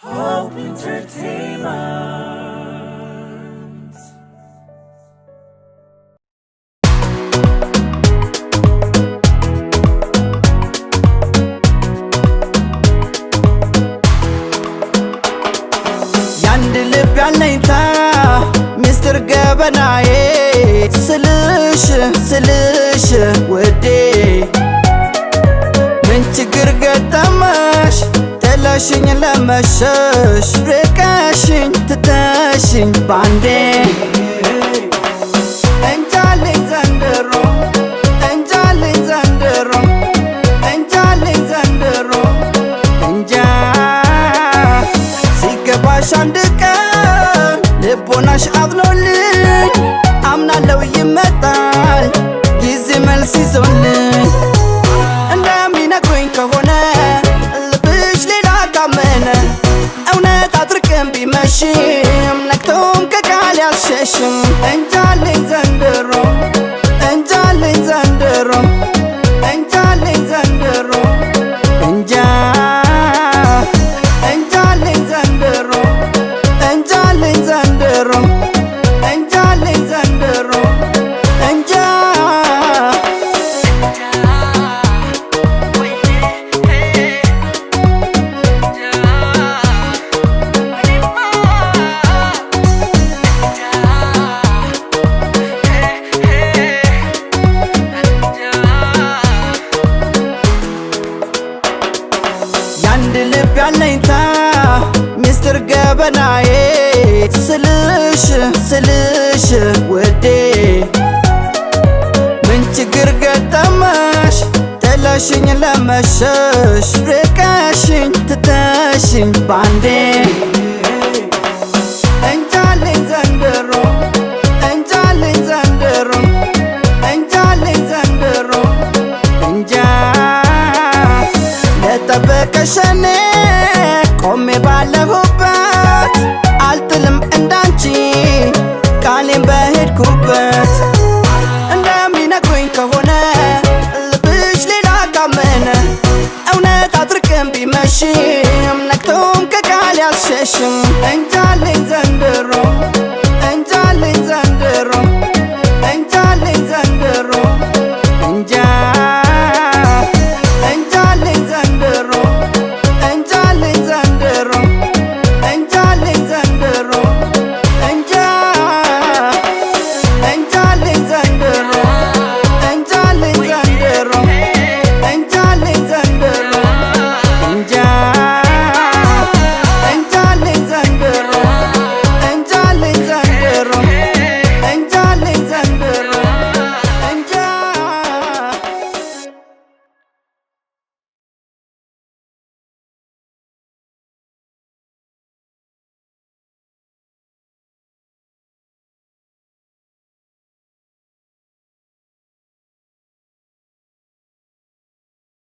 Hope Entertainment. ያንድ ልብ ያለኝታ ሚስጥር ገበናዬ ስልሽ ውዴ ምን ችግር ገጠመሽ ጥለሽኝ ለመሸሽ ርቀሽኝ ትተሽኝ ባንዴ እንጃልኝ ዘንድሮ እንጃልኝ ዘንድሮ እንጃልኝ ዘንድሮ እንጃ ሲገባሽ አንድ ቀን ልቦናሽ አዝኖልኝ አምናለው ይመጣል ጊዜ መልስ ይዞልኝ እንደሚነግሩኝ ከሆነ ልብሽ ሌላ ካመነ እውነት አድርቅም ቢመሽም ነግቶም ከቃል ያልሸሽም እንጃልኝ ዘንድሮ እንጃልኝ ዘንድሮ እንጃልኝ ዘንድሮ እንጃ እንጃልኝ ዘንድሮ እንጃልኝ ዘንድሮ እንጃልኝ ዘንድሮ እንጃ ያንድ ልብ ያለኝታ ሚስጥር ገበናዬ ስልሽ ውዴ ምን ችግር ገጠመሽ ጥለሽኝ ለመሸሽ ርቀሽኝ ትተሽኝ ባንዴ እንጃልኝ ዘንድሮ እንጃልኝ ዘንድሮ እንጃልኝ ዘንድሮ እንጃ ለጠበቀሽ እኔ